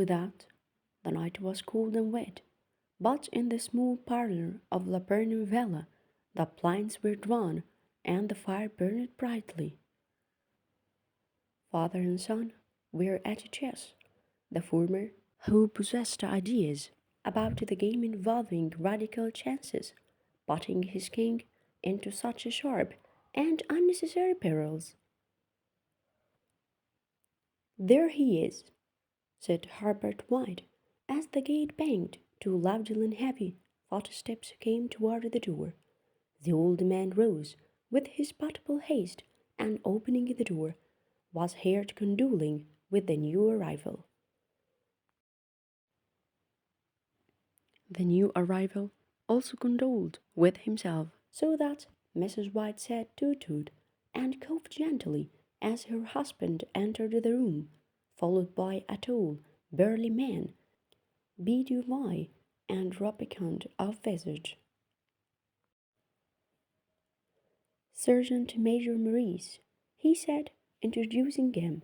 With that, the night was cold and wet, but in the small parlour of La Villa, the blinds were drawn and the fire burned brightly. Father and son were at chess, the former, who possessed ideas about the game involving radical chances, putting his king into such sharp and unnecessary perils. "There he is," said Herbert White, as the gate banged. Two loud and heavy footsteps came toward the door. The old man rose with his possible haste, and opening the door, was heard condoling with the new arrival. The new arrival also condoled with himself, so that Mrs. White said toot and coughed gently as her husband entered the room, followed by a tall, burly man, beady and rubicund of visage. "Sergeant Major Maurice," he said, introducing him.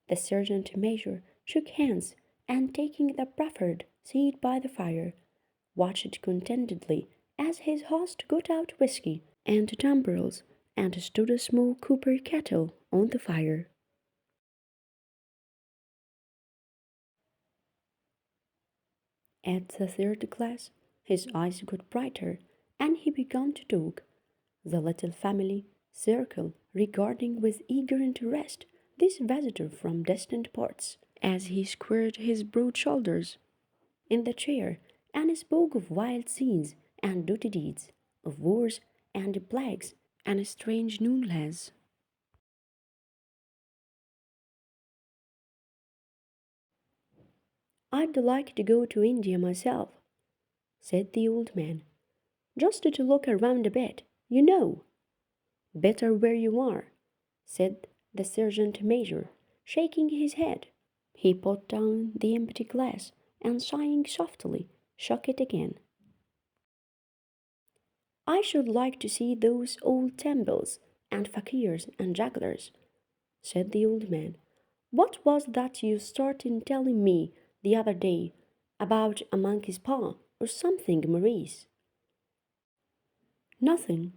The sergeant major shook hands, and taking the proffered seat by the fire, watched contentedly as his host got out whiskey and tumbrils and stood a small copper kettle on the fire. At the third glass, his eyes got brighter, and he began to talk. The little family circle regarding with eager interest this visitor from distant parts, as he squared his broad shoulders in the chair and spoke of wild scenes and doughty deeds, of wars and plagues and strange noonlays. "I'd like to go to India myself," said the old man, "just to look around a bit, you know." "Better where you are," said the sergeant major, shaking his head. He put down the empty glass and, sighing softly, shook it again. "I should like to see those old temples and fakirs and jugglers," said the old man. "What was that you started telling me the other day about a monkey's paw or something, Maurice?" "Nothing,"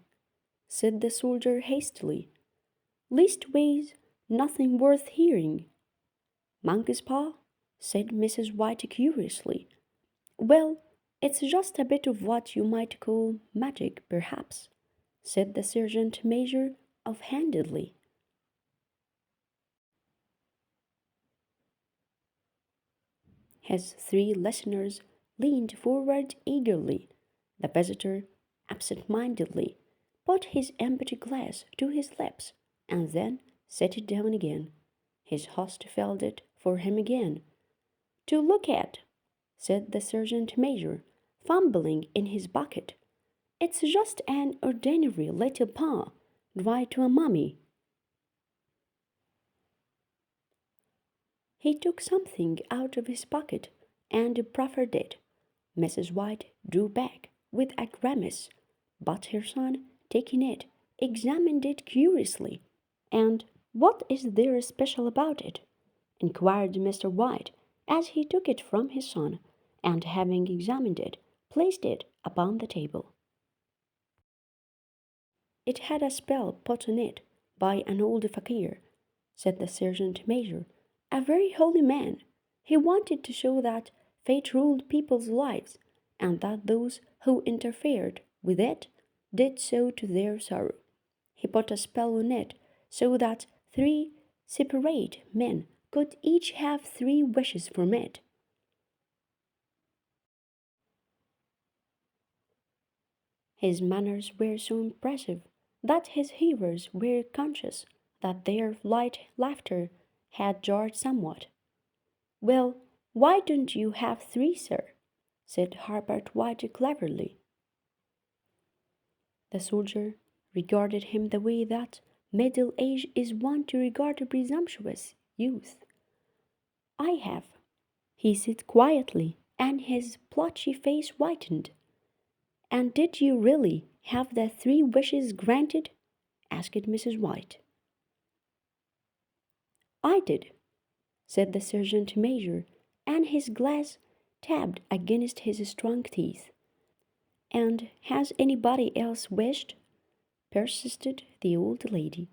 said the soldier hastily. "Leastways, nothing worth hearing." "Monkey's paw?" said Mrs. White curiously. "Well, it's just a bit of what you might call magic, perhaps," said the sergeant major offhandedly. His three listeners leaned forward eagerly. The visitor, absent-mindedly, put his empty glass to his lips and then set it down again. His host filled it for him again. "To look at," said the sergeant major, fumbling in his bucket. "It's just an ordinary little paw, dry to a mummy." He took something out of his pocket and proffered it. Mrs. White drew back with a grimace, but her son, taking it, examined it curiously. "And what is there special about it?" inquired Mr. White, as he took it from his son, and having examined it, placed it upon the table. "It had a spell put on it by an old fakir," said the sergeant major, "a very holy man. He wanted to show that fate ruled people's lives, and that those who interfered with it did so to their sorrow. He put a spell on it so that three separate men could each have 3 wishes from it." His manners were so impressive that his hearers were conscious that their light laughter had jarred somewhat. "Well, why don't you have 3, sir?" said Herbert White cleverly. The soldier regarded him the way that middle age is wont to regard a presumptuous youth. "I have," he said quietly, and his blotchy face whitened. "And did you really have the 3 wishes granted?" asked Mrs. White. "I did," said the sergeant major, and his glass tapped against his strong teeth. "And has anybody else wished?" persisted the old lady.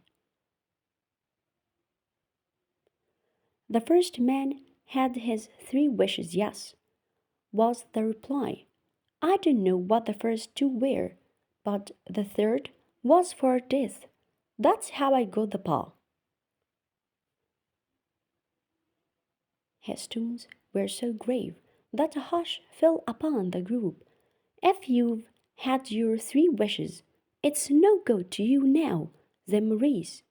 "The first man had his 3 wishes, yes," was the reply. "I don't know what the first 2 were, but the third was for death. That's how I got the paw." His tones were so grave that a hush fell upon the group. "If you've had your 3 wishes, it's no good to you now, then, Maurice,"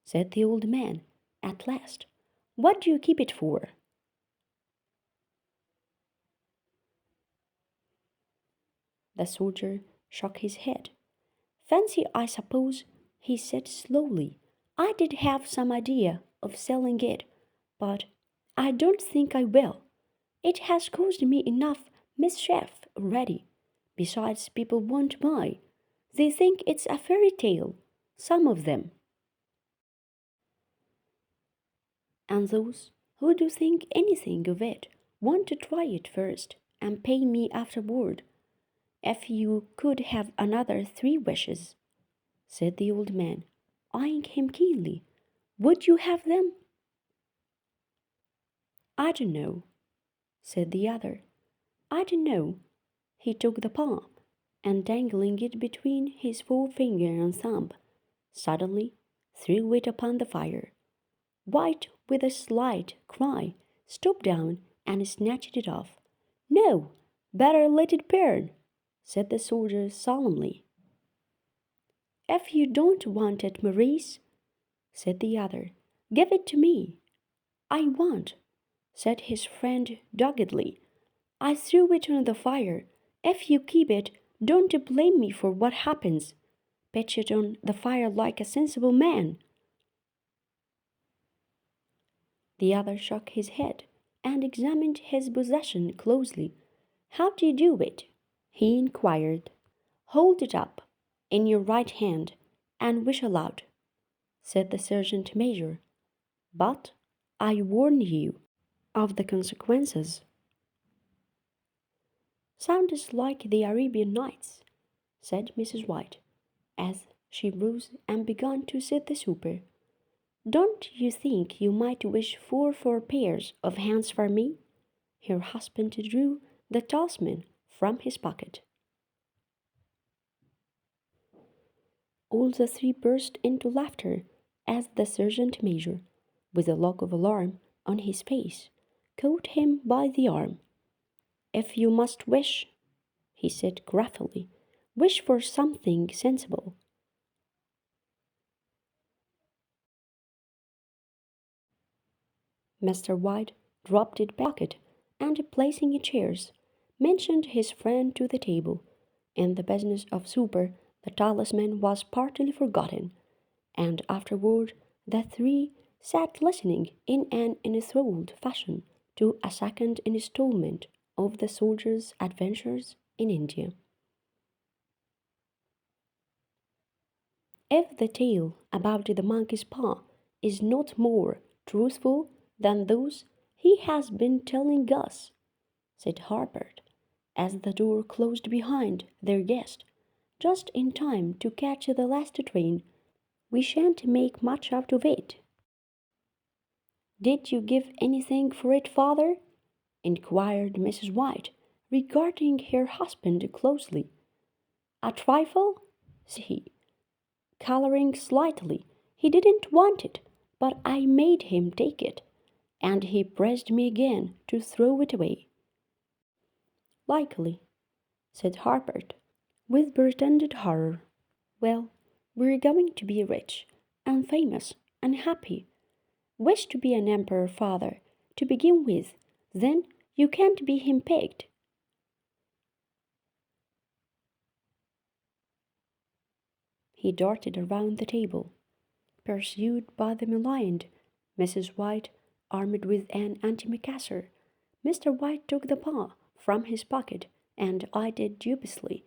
said the old man at last. "What do you keep it for?" The soldier shook his head. "Fancy, I suppose," he said slowly. "I did have some idea of selling it, but I don't think I will. It has caused me enough mischief already. Besides, people won't buy. They think it's a fairy tale, some of them. And those who do think anything of it want to try it first and pay me afterward. If you could have another 3 wishes," said the old man, eyeing him keenly, "would you have them?" "I don't know," said the other. "I don't know." He took the paw, and dangling it between his forefinger and thumb, suddenly threw it upon the fire. White, with a slight cry, stooped down and snatched it off. "No, better let it burn," said the soldier solemnly. "If you don't want it, Maurice," said the other, "give it to me." "I won't," said his friend doggedly. "I threw it on the fire. If you keep it, don't blame me for what happens. Pitch it on the fire like a sensible man." The other shook his head and examined his possession closely. "How do you do it?" he inquired. "Hold it up in your right hand and wish aloud," said the sergeant major. "But I warn you of the consequences." "Sounds like the Arabian Nights," said Mrs. White, as she rose and began to set the supper. "Don't you think you might wish for 4 pairs of hands for me?" Her husband drew the talisman from his pocket. All the 3 burst into laughter as the sergeant major, with a look of alarm on his face, caught him by the arm. "If you must wish," he said gruffly, "wish for something sensible." Mr. White dropped it pocket and, placing chairs, motioned his friend to the table. In the business of supper, the talisman was partly forgotten, and afterward the 3 sat listening in an enthralled fashion to a second installment of the soldier's adventures in India. If the tale about the monkey's paw is not more truthful than those he has been telling us, said Harper, as the door closed behind their guest, just in time to catch the last train, "we shan't make much out of it." "Did you give anything for it, father?" inquired Mrs. White, regarding her husband closely. "A trifle," said he, coloring slightly. "He didn't want it, but I made him take it, and he pressed me again to throw it away." "Likely," said Harper, with pretended horror. "Well, we're going to be rich, and famous, and happy. Wish to be an emperor, father, to begin with, then you can't be henpecked." He darted around the table, pursued by the maligned Mrs. White, armed with an antimacassar. Mr. White took the paw from his pocket and eyed it dubiously.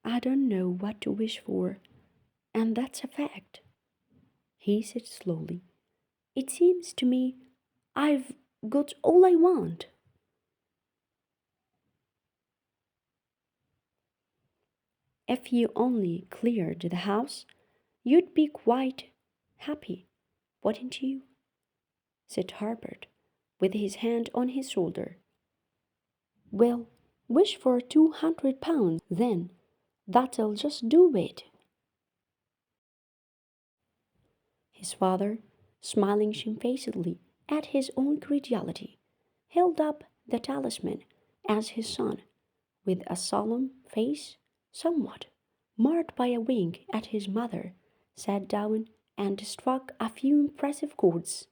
"I don't know what to wish for, and that's a fact," he said slowly. "It seems to me I've got all I want." If you only cleared the house, you'd be quite happy, wouldn't you? Said Herbert, with his hand on his shoulder. Well, wish for £200, then. That'll just do it. His father, smiling shamefacedly at his own credulity, held up the talisman as his son, with a solemn face, somewhat marred by a wink at his mother, sat down and struck a few impressive chords.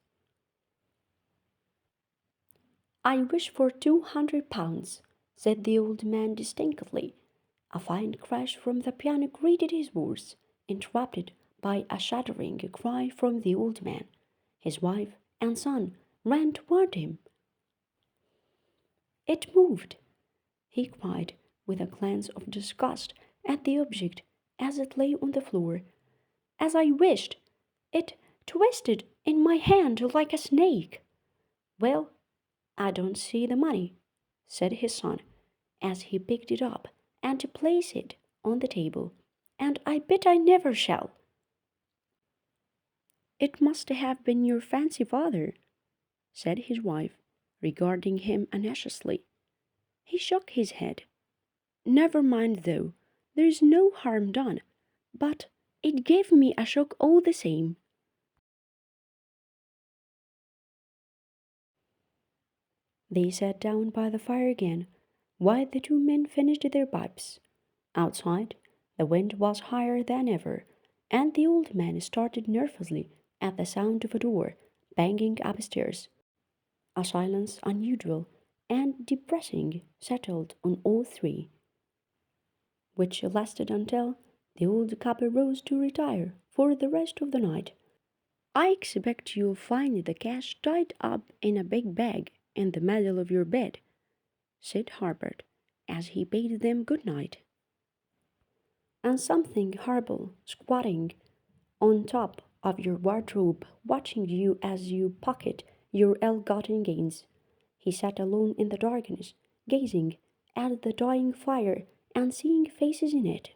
I wish for £200, said the old man distinctly. A fine crash from the piano greeted his words, interrupted by a shuddering cry from the old man. His wife and son ran toward him. It moved, he cried, with a glance of disgust at the object as it lay on the floor. As I wished, it twisted in my hand like a snake. Well, I don't see the money, said his son, as he picked it up and placed it on the table, and I bet I never shall. It must have been your fancy father, said his wife, regarding him anxiously. He shook his head. Never mind, though, there's no harm done, but it gave me a shock all the same. They sat down by the fire again, while the two men finished their pipes. Outside, the wind was higher than ever, and the old man started nervously at the sound of a door banging upstairs. A silence unusual and depressing settled on all three, which lasted until the old couple rose to retire for the rest of the night. I expect you'll find the cash tied up in a big bag in the middle of your bed, said Herbert, as he bade them good night. And something horrible squatting on top of your wardrobe, watching you as you pocket your ill-gotten gains. He sat alone in the darkness, gazing at the dying fire and seeing faces in it.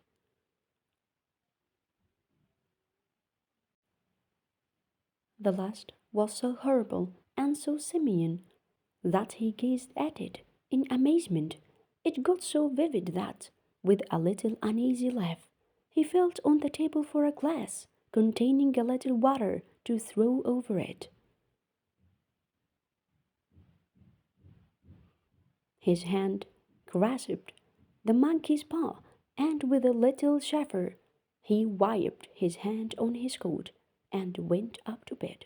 The last was so horrible and so simian that he gazed at it in amazement. It got so vivid that, with a little uneasy laugh, he felt on the table for a glass containing a little water to throw over it. His hand grasped the monkey's paw, and with a little shiver, he wiped his hand on his coat and went up to bed.